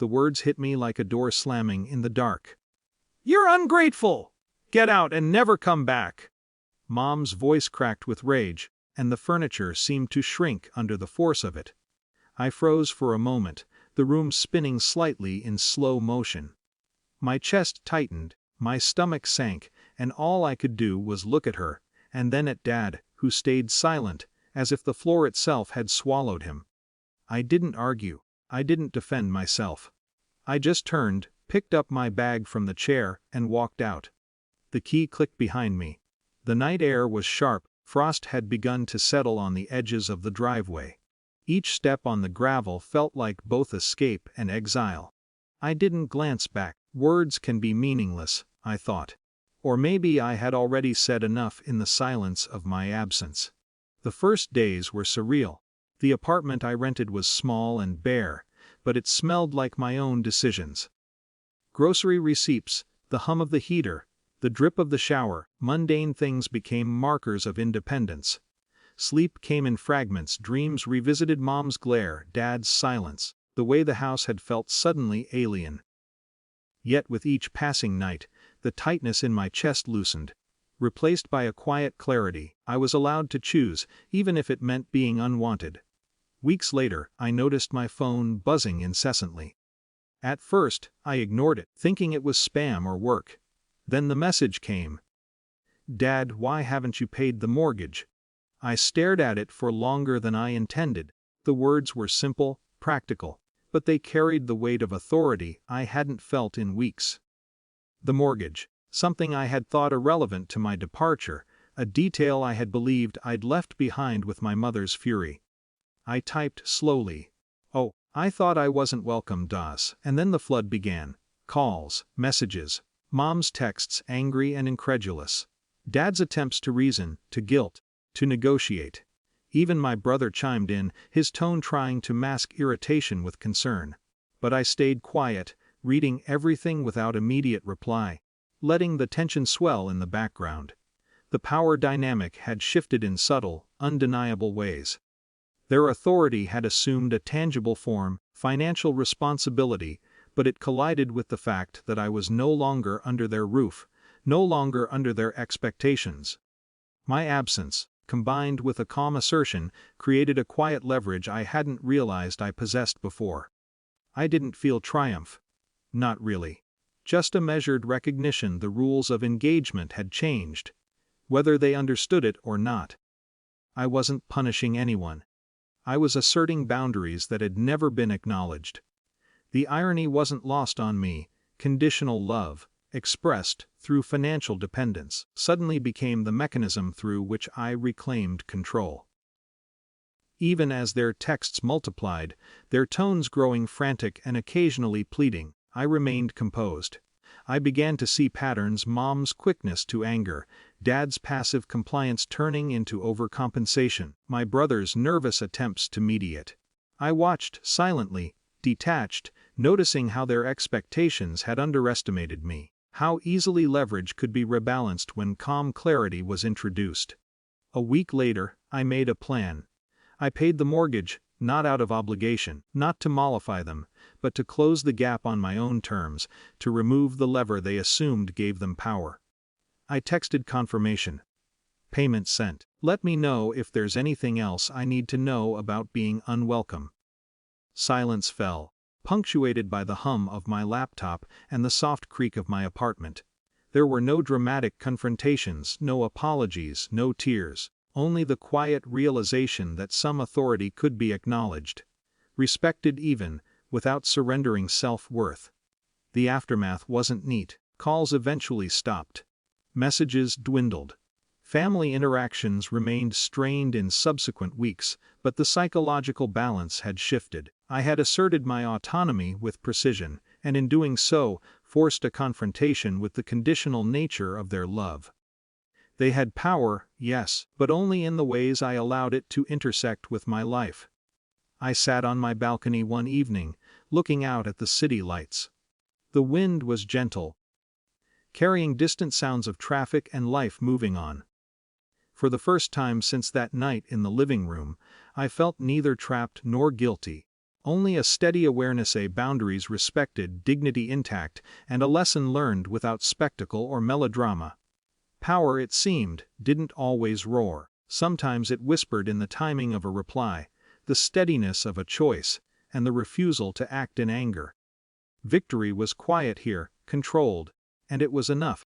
The words hit me like a door slamming in the dark. "You're ungrateful! Get out and never come back!" Mom's voice cracked with rage, and the furniture seemed to shrink under the force of it. I froze for a moment, the room spinning slightly in slow motion. My chest tightened, my stomach sank, and all I could do was look at her, and then at Dad, who stayed silent, as if the floor itself had swallowed him. I didn't argue. I didn't defend myself. I just turned, picked up my bag from the chair, and walked out. The key clicked behind me. The night air was sharp, frost had begun to settle on the edges of the driveway. Each step on the gravel felt like both escape and exile. I didn't glance back. Words can be meaningless, I thought. Or maybe I had already said enough in the silence of my absence. The first days were surreal. The apartment I rented was small and bare, but it smelled like my own decisions. Grocery receipts, the hum of the heater, the drip of the shower, mundane things became markers of independence. Sleep came in fragments, dreams revisited Mom's glare, Dad's silence, the way the house had felt suddenly alien. Yet with each passing night, the tightness in my chest loosened. Replaced by a quiet clarity, I was allowed to choose, even if it meant being unwanted. Weeks later, I noticed my phone buzzing incessantly. At first, I ignored it, thinking it was spam or work. Then the message came. "Dad, why haven't you paid the mortgage?" I stared at it for longer than I intended. The words were simple, practical, but they carried the weight of authority I hadn't felt in weeks. The mortgage, something I had thought irrelevant to my departure, a detail I had believed I'd left behind with my mother's fury. I typed slowly. "Oh, I thought I wasn't welcome, Das," and then the flood began. Calls, messages, Mom's texts angry and incredulous. Dad's attempts to reason, to guilt, to negotiate. Even my brother chimed in, his tone trying to mask irritation with concern. But I stayed quiet, reading everything without immediate reply, letting the tension swell in the background. The power dynamic had shifted in subtle, undeniable ways. Their authority had assumed a tangible form, financial responsibility, but it collided with the fact that I was no longer under their roof, no longer under their expectations. My absence, combined with a calm assertion, created a quiet leverage I hadn't realized I possessed before. I didn't feel triumph. Not really. Just a measured recognition the rules of engagement had changed. Whether they understood it or not. I wasn't punishing anyone. I was asserting boundaries that had never been acknowledged. The irony wasn't lost on me. Conditional love, expressed through financial dependence, suddenly became the mechanism through which I reclaimed control. Even as their texts multiplied, their tones growing frantic and occasionally pleading, I remained composed. I began to see patterns: Mom's quickness to anger, Dad's passive compliance turning into overcompensation, my brother's nervous attempts to mediate. I watched silently, detached, noticing how their expectations had underestimated me, how easily leverage could be rebalanced when calm clarity was introduced. A week later, I made a plan. I paid the mortgage, not out of obligation, not to mollify them, but to close the gap on my own terms, to remove the lever they assumed gave them power. I texted confirmation. Payment sent. Let me know if there's anything else I need to know about being unwelcome. Silence fell, punctuated by the hum of my laptop and the soft creak of my apartment. There were no dramatic confrontations, no apologies, no tears. Only the quiet realization that some authority could be acknowledged, respected even, without surrendering self-worth. The aftermath wasn't neat. Calls eventually stopped. Messages dwindled. Family interactions remained strained in subsequent weeks, but the psychological balance had shifted. I had asserted my autonomy with precision, and in doing so, forced a confrontation with the conditional nature of their love. They had power, yes, but only in the ways I allowed it to intersect with my life. I sat on my balcony one evening, looking out at the city lights. The wind was gentle, carrying distant sounds of traffic and life moving on. For the first time since that night in the living room, I felt neither trapped nor guilty, Only a steady awareness, a boundaries respected, dignity intact, and a lesson learned without spectacle or melodrama. Power, it seemed, didn't always roar. Sometimes it whispered in the timing of a reply, the steadiness of a choice, and the refusal to act in anger. Victory was quiet here, controlled, and it was enough.